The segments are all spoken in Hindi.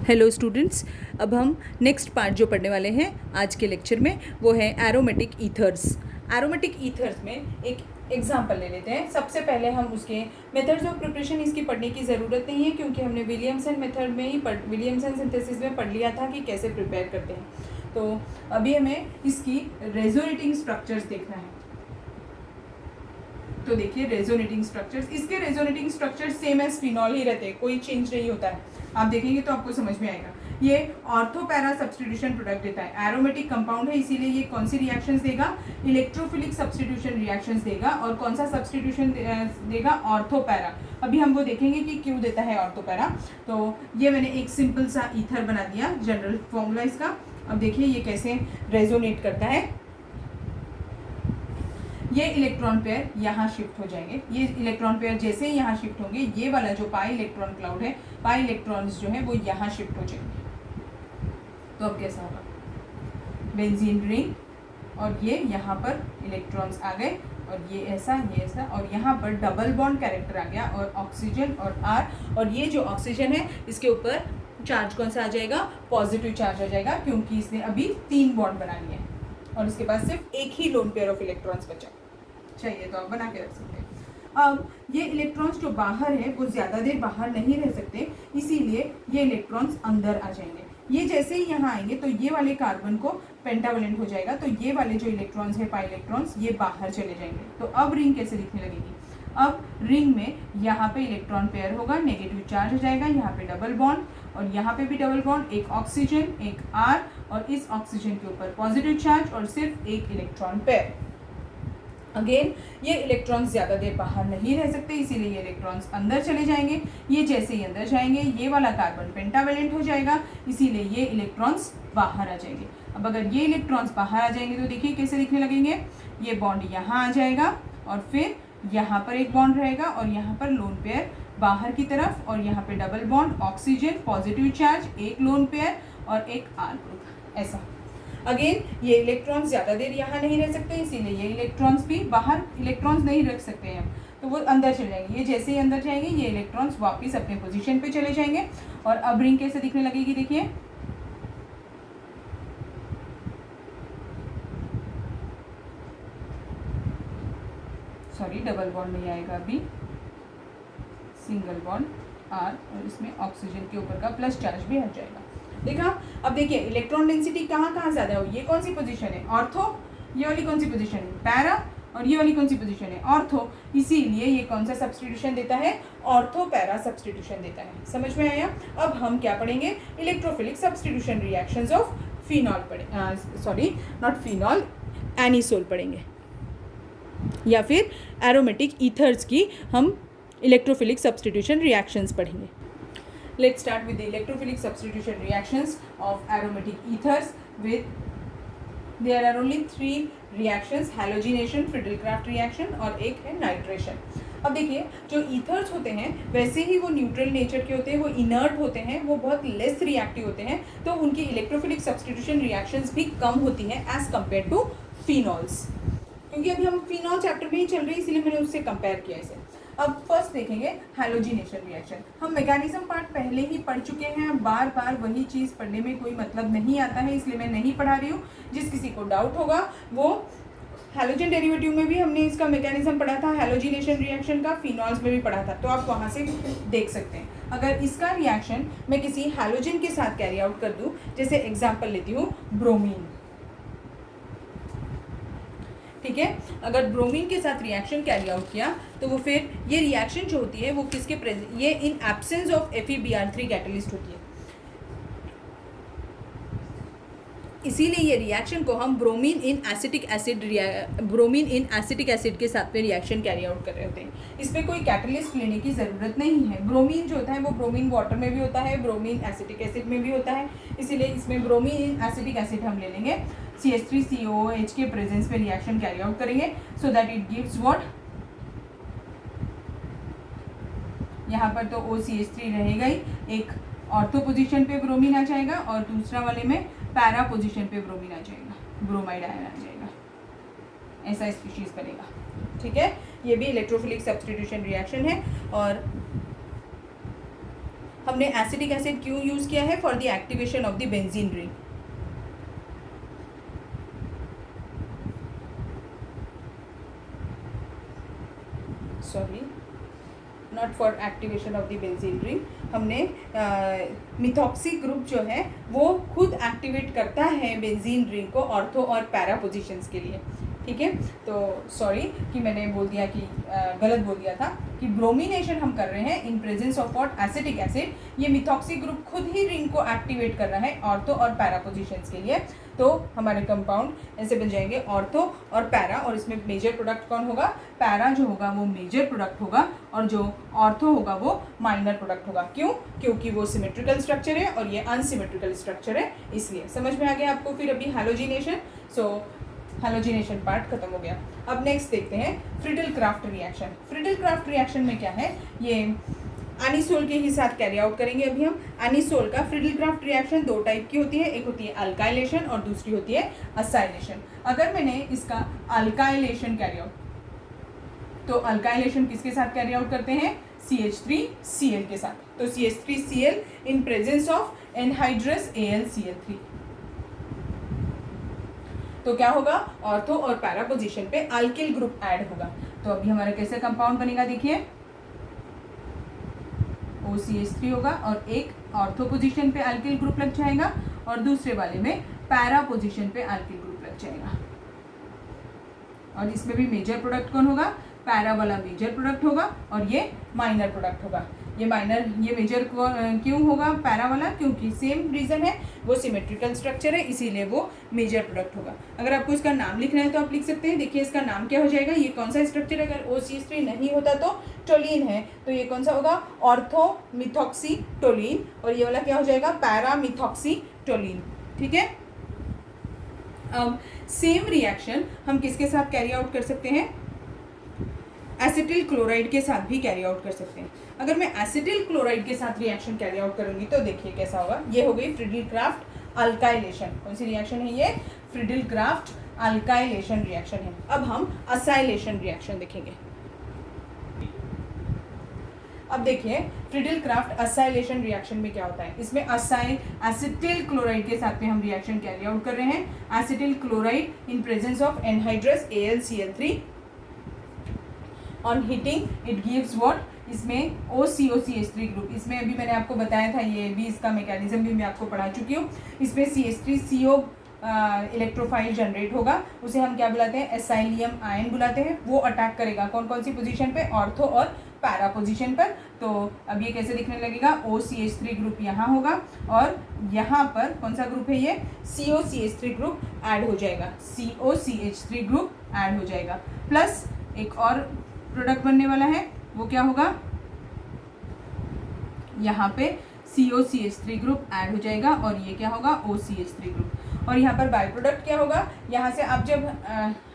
हेलो स्टूडेंट्स, अब हम नेक्स्ट पार्ट जो पढ़ने वाले हैं आज के लेक्चर में वो है एरोमेटिक ईथर्स। एरोमेटिक ईथर्स में एक एग्जांपल ले लेते हैं। सबसे पहले हम उसके मेथड्स ऑफ प्रिपरेशन इसकी पढ़ने की ज़रूरत नहीं है, क्योंकि हमने विलियमसन मेथड में ही विलियमसन सिंथेसिस में पढ़ लिया था कि कैसे प्रिपेयर करते हैं। तो अभी हमें इसकी रेजोनेटिंग स्ट्रक्चर्स देखना है। तो देखिए रेजोनेटिंग स्ट्रक्चर्स, इसके resonating structures same as phenol ही रहते हैं, कोई चेंज नहीं होता है। आप देखेंगे तो आपको समझ में आएगा। ये ऑर्थो पैरा सब्स्टिट्यूशन प्रोडक्ट देता है। एरोमेटिक कंपाउंड है, इसीलिए ये कौन सी रिएक्शंस देगा? इलेक्ट्रोफिलिक सब्स्टिट्यूशन रिएक्शंस देगा। और कौन सा सब्स्टिट्यूशन देगा? Ortho para. अभी हम वो देखेंगे कि क्यों देता है ऑर्थो पैरा। तो ये मैंने एक सिंपल सा ईथर बना दिया, जनरल फॉर्मूला इसका। अब देखिए ये कैसे रेजोनेट करता है। ये इलेक्ट्रॉन पेयर यहाँ शिफ्ट हो जाएंगे। ये इलेक्ट्रॉन पेयर जैसे ही यहाँ शिफ्ट होंगे, ये वाला जो पाई इलेक्ट्रॉन क्लाउड है, पाई इलेक्ट्रॉन्स जो है वो यहाँ शिफ्ट हो जाएंगे। तो अब कैसा होगा? बेंजीन रिंग, और ये यहाँ पर इलेक्ट्रॉन्स आ गए, और ये ऐसा, और यहाँ पर डबल बॉन्ड कैरेक्टर आ गया, और ऑक्सीजन और आर। और ये जो ऑक्सीजन है इसके ऊपर चार्ज कौन सा आ जाएगा? पॉजिटिव चार्ज आ जाएगा, क्योंकि इसने अभी 3 बॉन्ड बना लिए हैं और इसके पास सिर्फ एक ही लोन पेयर ऑफ इलेक्ट्रॉन्स बचा चाहिए, तो आप बना के रख सकते हैं। अब ये इलेक्ट्रॉन्स जो बाहर है वो ज़्यादा देर बाहर नहीं रह सकते, इसीलिए ये इलेक्ट्रॉन्स अंदर आ जाएंगे। ये जैसे ही यहाँ आएंगे तो ये वाले कार्बन को पेंटावेलेंट हो जाएगा, तो ये वाले जो इलेक्ट्रॉन्स है पाई इलेक्ट्रॉन्स, ये बाहर चले जाएंगे। तो अब रिंग कैसे दिखने लगेगी? अब रिंग में यहाँ पे इलेक्ट्रॉन पेयर होगा, नेगेटिव चार्ज हो जाएगा, यहाँ पे डबल बॉन्ड, और यहाँ पे भी डबल बॉन्ड, एक ऑक्सीजन एक आर, और इस ऑक्सीजन के ऊपर पॉजिटिव चार्ज और सिर्फ एक इलेक्ट्रॉन पेयर। अगेन ये इलेक्ट्रॉन्स ज़्यादा देर बाहर नहीं रह सकते, इसीलिए ये इलेक्ट्रॉन्स अंदर चले जाएंगे। ये जैसे ही अंदर जाएंगे ये वाला कार्बन पेंटावेलेंट हो जाएगा, इसीलिए ये इलेक्ट्रॉन्स बाहर आ जाएंगे। अब अगर ये इलेक्ट्रॉन्स बाहर आ जाएंगे तो देखिए कैसे दिखने लगेंगे। ये बॉन्ड यहाँ आ जाएगा, और फिर यहाँ पर एक बॉन्ड रहेगा, और यहाँ पर लोन पेयर बाहर की तरफ, और यहाँ पे double bond, oxygen, positive charge, एक लोन पेयर और एक आर ग्रुप। ऐसा अगेन ये इलेक्ट्रॉन्स ज़्यादा देर यहाँ नहीं रह सकते, इसीलिए ये इलेक्ट्रॉन्स भी बाहर इलेक्ट्रॉन्स नहीं रख सकते हैं, तो वो अंदर चले जाएंगे। ये जैसे ही अंदर जाएंगे ये इलेक्ट्रॉन्स वापस अपने पोजीशन पे चले जाएंगे। और अब रिंग कैसे दिखने लगेगी? देखिए सॉरी, डबल बॉन्ड नहीं आएगा अभी, सिंगल बॉन्ड आर, और इसमें ऑक्सीजन के ऊपर का प्लस चार्ज भी हट जाएगा। देखा? अब देखिए इलेक्ट्रॉन डेंसिटी कहाँ ज़्यादा हो? ये कौन सी पोजीशन है? ऑर्थो। ये वाली कौन सी पोजीशन है? पैरा। और ये वाली कौन सी पोजीशन है? ऑर्थो। इसीलिए ये कौन सा सब्स्टिट्यूशन देता है? ऑर्थो पैरा सब्स्टिट्यूशन देता है। समझ में आया? अब हम क्या पढ़ेंगे? Electrophilic substitution reactions of phenol पढ़ेंगे, सॉरी नॉट फिनॉल, एनिसोल पढ़ेंगे, या फिर एरोमेटिक ईथर्स की हम इलेक्ट्रोफिलिक सब्स्टिट्यूशन रिएक्शंस पढ़ेंगे। Let's start with the electrophilic substitution reactions of aromatic ethers. There are only 3 reactions: halogenation, Friedel-Crafts reaction और एक है नाइट्रेशन। अब देखिए जो ईथर्स होते हैं वैसे ही वो न्यूट्रल नेचर के होते हैं, वो इनर्ट होते हैं, वो बहुत लेस रिएक्टिव होते हैं, तो उनकी इलेक्ट्रोफिलिक सब्स्टिट्यूशन रिएक्शंस भी कम होती हैं एज कम्पेयर टू फिनॉल्स। क्योंकि अभी हम फिनॉल चैप्टर में ही चल रहे हैं, इसलिए मैंने उससे कंपेयर किया इसे। अब फर्स्ट देखेंगे हैलोजिनेशन रिएक्शन। हम मैकेनिज्म पार्ट पहले ही पढ़ चुके हैं, बार बार वही चीज़ पढ़ने में कोई मतलब नहीं आता है, इसलिए मैं नहीं पढ़ा रही हूँ। जिस किसी को डाउट होगा वो हैलोजन डेरिवेटिव में भी हमने इसका मैकेनिज्म पढ़ा था, हैलोजिनेशन रिएक्शन का फिनॉल्स में भी पढ़ा था, तो आप वहाँ से देख सकते हैं। अगर इसका रिएक्शन मैं किसी हैलोजन के साथ कैरी आउट कर दूँ, जैसे एग्जाम्पल लेती हूँ ब्रोमीन, ठीक है। अगर ब्रोमीन के साथ रिएक्शन कैरी आउट किया तो वो फिर ये रिएक्शन जो होती है वो किसके प्रेजेंट, ये in absence of FeBr3 catalyst होती है, इसीलिए ये रिएक्शन को हम ब्रोमीन इन एसिटिक एसिड के साथ में रिएक्शन कैरी आउट कर रहे होते हैं। इसमें कोई कैटलिस्ट लेने की ज़रूरत नहीं है। ब्रोमीन जो होता है वो ब्रोमीन वाटर में भी होता है, ब्रोमीन एसिटिक एसिड में भी होता है, इसीलिए इसमें ब्रोमीन इन एसिटिक एसिड हम ले लेंगे, CH3COOH के प्रेजेंस में रिएक्शन कैरी आउट करेंगे, so that it gives what, यहाँ पर तो OCH3 रहेगा ही, एक ऑर्थो पोजीशन पे ब्रोमीन आ जाएगा और दूसरा वाले में पैरा पोजीशन पे ब्रोमीन आ जाएगा, ब्रोमाइड आयन आ जाएगा, ऐसा स्पीशीज बनेगा, ठीक है। ये भी इलेक्ट्रोफिलिक सब्स्टिट्यूशन रिएक्शन है। और हमने एसिटिक एसिड क्यों यूज़ किया है? For the activation of the benzene ring. Sorry, not for activation of the benzene ring. हमने मिथॉक्सी ग्रुप जो है वो खुद एक्टिवेट करता है बेंजीन रिंग को ऑर्थो और पैरा पोजिशंस के लिए। ठीक है, तो सॉरी कि मैंने बोल दिया कि गलत बोल दिया था कि ब्रोमिनेशन हम कर रहे हैं in presence of what? Acetic acid. ये मिथॉक्सी ग्रुप खुद ही रिंग को एक्टिवेट कर रहा है ऑर्थो और पैरा पोजिशंस के लिए। तो हमारे कंपाउंड ऐसे बन जाएंगे ऑर्थो और पैरा, और इसमें मेजर प्रोडक्ट कौन होगा? पैरा जो होगा वो मेजर प्रोडक्ट होगा और जो ऑर्थो होगा वो माइनर प्रोडक्ट होगा। क्यों? क्योंकि वो सिमेट्रिकल स्ट्रक्चर है और ये अनसिमेट्रिकल स्ट्रक्चर है, इसलिए। समझ में आ गया आपको फिर अभी हैलोजिनेशन? सो हैलोजिनेशन पार्ट खत्म हो गया। अब नेक्स्ट देखते हैं Friedel Crafts reaction. Friedel Crafts reaction में क्या है? ये एनिसोल के ही साथ कैरी आउट करेंगे अभी हम। एनिसोल का फ्रिडल क्राफ्ट रिएक्शन दो टाइप की होती है, एक होती है अल्काइलेशन और दूसरी होती है असाइलेशन। अगर मैंने इसका अल्काइलेशन कैरी आउट, तो अल्काइलेशन किसके साथ कैरी आउट करते हैं? CH3Cl के साथ। तो CH3Cl in presence of anhydrous AlCl3, तो क्या होगा? ऑर्थो और पैरा पोजीशन पे अल्किल ग्रुप ऐड होगा। तो अभी हमारा कैसे कंपाउंड बनेगा? देखिए, OCH3 होगा और एक ऑर्थो पोजीशन पे अल्किल ग्रुप लग जाएगा और दूसरे वाले में पैरा पोजीशन पे अल्किल ग्रुप लग जाएगा। और इसमें भी मेजर प्रोडक्ट कौन होगा? पैरा वाला मेजर प्रोडक्ट होगा और ये माइनर प्रोडक्ट होगा। ये मेजर क्यों होगा पैरा वाला? क्योंकि सेम रीज़न है, वो सिमेट्रिकल स्ट्रक्चर है, इसीलिए वो मेजर प्रोडक्ट होगा। अगर आपको इसका नाम लिखना है तो आप लिख सकते हैं। देखिए इसका नाम क्या हो जाएगा? ये कौन सा स्ट्रक्चर? अगर OCH3 नहीं होता तो टोलिन है, तो ये कौन सा होगा? ऑर्थो मिथॉक्सी टोलिन, और ये वाला क्या हो जाएगा? Para methoxy toluene. ठीक है, अब सेम रिएक्शन हम किसके साथ कैरी आउट कर सकते हैं? एसिटिल क्लोराइड के साथ भी कैरी आउट कर सकते हैं। अगर मैं एसिटिल क्लोराइड के साथ रिएक्शन कैरी आउट करूंगी तो देखिए कैसा होगा। ये हो गई फ्रिडल क्राफ्ट अल्काइलेशन। कौन सी रिएक्शन है ये? फ्रिडल क्राफ्ट अल्काइलेशन रिएक्शन है। अब हम असाइलेशन रिएक्शन देखेंगे। अब देखिए फ्रिडल क्राफ्ट असाइलेशन रिएक्शन में क्या होता है। इसमें असाइल एसिटिल क्लोराइड के साथ में हम रिएक्शन कैरी आउट कर रहे हैं। Acetyl chloride in presence of anhydrous AlCl3 on heating it gives what? इसमें OCOCH3 ग्रुप। इसमें अभी मैंने आपको बताया था, ये भी इसका मैकेनिज्म भी मैं आपको पढ़ा चुकी हूँ। इसमें CH3CO इलेक्ट्रोफाइल जनरेट होगा, उसे हम क्या बुलाते हैं? एसाइलियम आयन बुलाते हैं। वो अटैक करेगा कौन कौन सी पोजीशन पे? ऑर्थो और पैरा पोजीशन पर। तो अब ये कैसे दिखने लगेगा? OCH3 ग्रुप यहाँ होगा और यहाँ पर कौन सा ग्रुप है? ये COCH3 ग्रुप ऐड हो जाएगा। COCH3 ग्रुप ऐड हो जाएगा, प्लस एक और प्रोडक्ट बनने वाला है, वो क्या होगा? यहाँ पे COCH3 ग्रुप ऐड हो जाएगा और ये क्या होगा? OCH3 group. और यहाँ पर बाय प्रोडक्ट क्या होगा? यहाँ से अब जब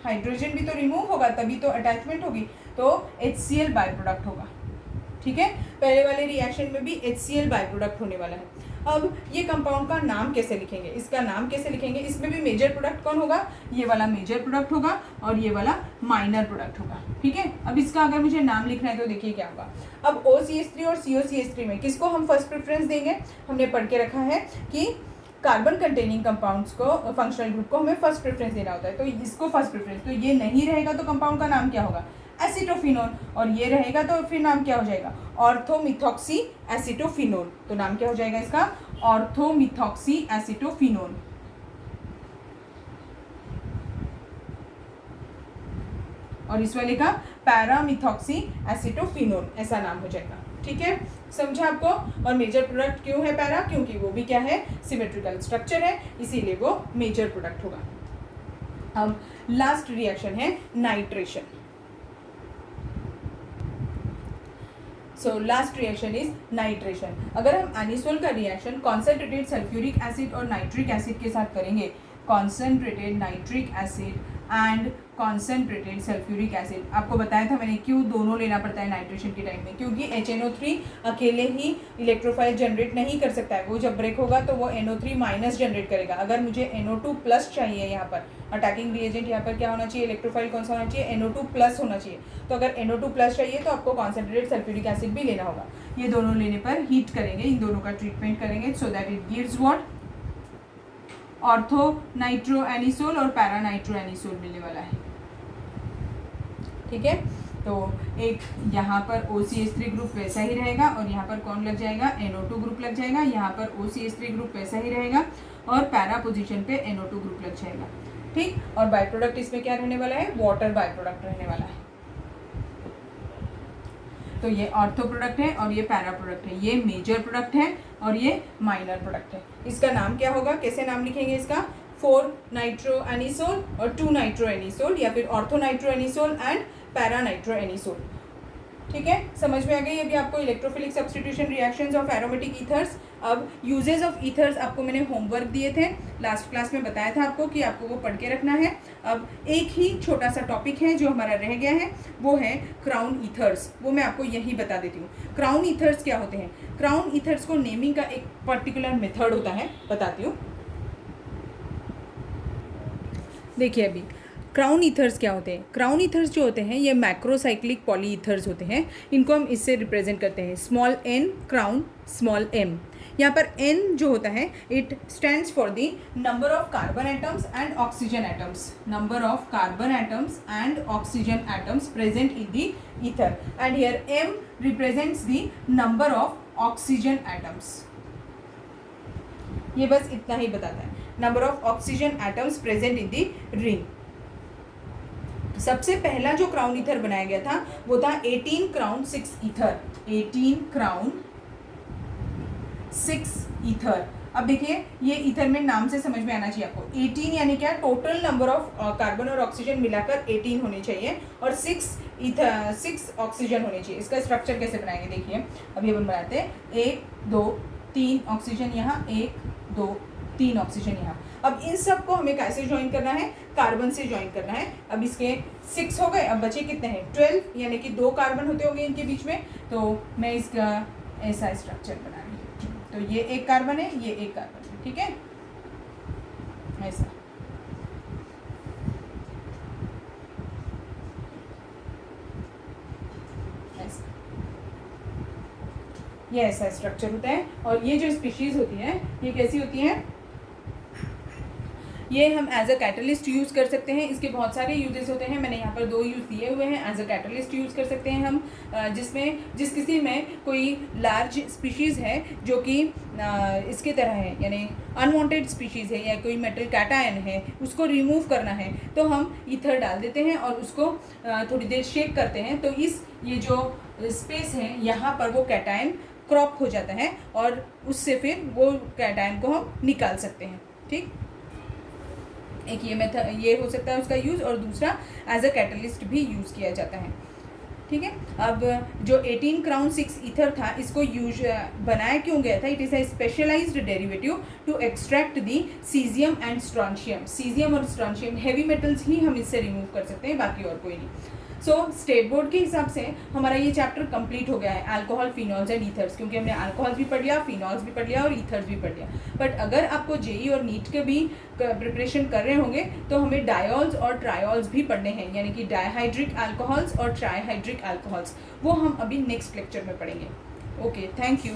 हाइड्रोजन भी तो रिमूव होगा तभी तो अटैचमेंट होगी, तो HCl बाय प्रोडक्ट होगा। ठीक है, पहले वाले रिएक्शन में भी HCl बाय प्रोडक्ट होने वाला है। अब ये कंपाउंड का नाम कैसे लिखेंगे? इसका नाम कैसे लिखेंगे? इसमें भी मेजर प्रोडक्ट कौन होगा? ये वाला मेजर प्रोडक्ट होगा और ये वाला माइनर प्रोडक्ट होगा। ठीक है, अब इसका अगर मुझे नाम लिखना है तो देखिए क्या होगा। अब OCH3 और COCH3 में किसको हम फर्स्ट प्रेफरेंस देंगे? हमने पढ़ के रखा है कि कार्बन कंटेनिंग कंपाउंड्स को, फंक्शनल ग्रुप को हमें फर्स्ट प्रेफरेंस देना होता है, तो इसको फर्स्ट प्रेफरेंस। तो ये नहीं रहेगा तो कंपाउंड का नाम क्या होगा? एसिटोफिनोल। और ये रहेगा तो फिर नाम क्या हो जाएगा? ऑर्थोमिथॉक्सी एसिटोफिनोल। तो नाम क्या हो जाएगा इसका? ऑर्थोमिथॉक्सी एसिटोफिनोल। और इस वाले का पैरामिथॉक्सी एसिटोफिनोल, ऐसा नाम हो जाएगा। ठीक है, समझा आपको? और मेजर प्रोडक्ट क्यों है पैरा? क्योंकि वो भी क्या है? सिमेट्रिकल स्ट्रक्चर है, इसीलिए वो मेजर प्रोडक्ट होगा। अब लास्ट रिएक्शन है nitration. So last reaction is nitration. अगर हम एनिसोल का रिएक्शन कॉन्सेंट्रेटेड सल्फ्यूरिक एसिड और नाइट्रिक एसिड के साथ करेंगे, concentrated nitric acid and concentrated sulphuric acid. आपको बताया था मैंने क्यों दोनों लेना पड़ता है नाइट्रेशन के टाइम में, क्योंकि HNO3 अकेले ही इलेक्ट्रोफाइल जनरेट नहीं कर सकता है, वो जब ब्रेक होगा तो वो NO3 माइनस जनरेट करेगा। अगर मुझे NO2 प्लस चाहिए, यहाँ पर अटैकिंग रिएजेंट यहाँ पर क्या होना चाहिए, इलेक्ट्रोफाइल कौन सा होना चाहिए, NO2 प्लस होना चाहिए। तो अगर NO2 प्लस चाहिए तो आपको कॉन्सेंट्रेटेड सल्फ्यूरिक एसिड भी लेना होगा। ये दोनों लेने पर हीट करेंगे, इन दोनों का ट्रीटमेंट करेंगे so that it gives what, ortho nitro anisole और पैरा नाइट्रो एनिसोल मिलने वाला है। ठीक है, तो एक यहाँ पर OCH3 ग्रुप वैसा ही रहेगा और यहाँ पर कौन लग जाएगा, NO2 ग्रुप लग जाएगा। यहाँ पर OCH3 ग्रुप वैसा ही रहेगा और पैरा पोजीशन पे NO2 ग्रुप लग जाएगा। ठीक, और बाय प्रोडक्ट इसमें क्या रहने वाला है, वाटर बाय प्रोडक्ट रहने वाला है। तो ये ऑर्थो प्रोडक्ट है और ये पैरा प्रोडक्ट है, ये मेजर प्रोडक्ट है और ये माइनर प्रोडक्ट है। इसका नाम क्या होगा, कैसे नाम लिखेंगे इसका, 4 नाइट्रो एनिसोल और 2 नाइट्रो एनिसोल, या फिर ortho nitro anisole and para nitro anisole. ठीक है, समझ में आ गई अभी आपको electrophilic substitution reactions of aromatic ethers. अब यूजेस ऑफ ईथर्स आपको मैंने होमवर्क दिए थे, लास्ट क्लास में बताया था आपको कि आपको वो पढ़ के रखना है। अब एक ही छोटा सा टॉपिक है जो हमारा रह गया है, वो है क्राउन ईथर्स। वो मैं आपको यही बता देती हूँ। क्राउन ईथर्स क्या होते हैं, क्राउन ईथर्स को नेमिंग का एक पर्टिकुलर मेथड होता है, बताती हूँ। देखिए अभी क्राउन ईथर्स क्या होते हैं, क्राउन ईथर्स जो होते हैं ये मैक्रोसाइक्लिक पॉली ईथर्स होते हैं। इनको हम इससे रिप्रेजेंट करते हैं, small n crown, small m। यहाँ पर n जो होता है it stands for the number of carbon atoms and oxygen atoms, number of carbon atoms and oxygen atoms present in the ether, and here m represents the number of oxygen atoms. ये बस इतना ही बताता है, number of oxygen atoms present in the ring. सबसे पहला जो क्राउन ईथर बनाया गया था वो था 18 क्राउन 6 ईथर, 18 क्राउन 6 ईथर। अब देखिए ये ईथर में नाम से समझ में आना चाहिए आपको, 18 यानी क्या, टोटल नंबर ऑफ कार्बन और ऑक्सीजन मिलाकर 18 होने चाहिए और 6 ऑक्सीजन होने चाहिए। इसका स्ट्रक्चर कैसे बनाएंगे देखिए, अभी अपन बनाते हैं, 1 2 3 ऑक्सीजन यहाँ, 1 2 3 ऑक्सीजन यहाँ। अब इन सब को हमें कैसे ज्वाइन करना है, कार्बन से ज्वाइन करना है। अब इसके 6 हो गए, अब बचे कितने हैं, 12, यानी कि 2 कार्बन होते होंगे इनके बीच में। तो मैं इसका ऐसा स्ट्रक्चर बना रही हूँ, तो ये एक कार्बन है, ये एक कार्बन है, ठीक है, ऐसा। ये ऐसा स्ट्रक्चर होता है। और ये जो स्पीशीज होती है ये कैसी होती हैं, ये हम एज अ कैटलिस्ट यूज़ कर सकते हैं। इसके बहुत सारे यूजेस होते हैं, मैंने यहाँ पर 2 यूज़ दिए हुए हैं। एज अ कैटलिस्ट यूज़ कर सकते हैं हम, जिस किसी में कोई लार्ज स्पीशीज़ है जो कि इसके तरह है, यानी अनवांटेड स्पीशीज़ है या कोई मेटल कैटायन है, उसको रिमूव करना है तो हम ईथर डाल देते हैं और उसको थोड़ी देर शेक करते हैं, तो ये जो स्पेस है यहाँ पर वो कैटायन क्रॉप हो जाता है और उससे फिर वो कैटायन को हम निकाल सकते हैं। ठीक, एक ये मेथड ये हो सकता है उसका यूज़, और दूसरा एज अ कैटलिस्ट भी यूज़ किया जाता है। ठीक है, अब जो 18 क्राउन 6 ईथर था इसको बनाया क्यों गया था, it is a specialised derivative to extract the caesium and strontium. Caesium और स्ट्रॉन्शियम हैवी मेटल्स ही हम इससे रिमूव कर सकते हैं, बाकी और कोई नहीं। सो स्टेट बोर्ड के हिसाब से हमारा ये चैप्टर कंप्लीट हो गया है, अल्कोहल, फिनॉल्स एंड ईथर्स, क्योंकि हमने अल्कोहल्स भी पढ़ लिया, फिनॉल्स भी पढ़ लिया और ईथर्स भी पढ़ लिया। बट अगर आपको जेई और नीट के भी प्रिपरेशन कर रहे होंगे तो हमें डायोल्स और ट्रायोल्स भी पढ़ने हैं, यानी कि डायहाइड्रिक अल्कोहल्स और ट्राईहाइड्रिक अल्कोहल्स, वो हम अभी नेक्स्ट लेक्चर में पढ़ेंगे। Okay, thank you.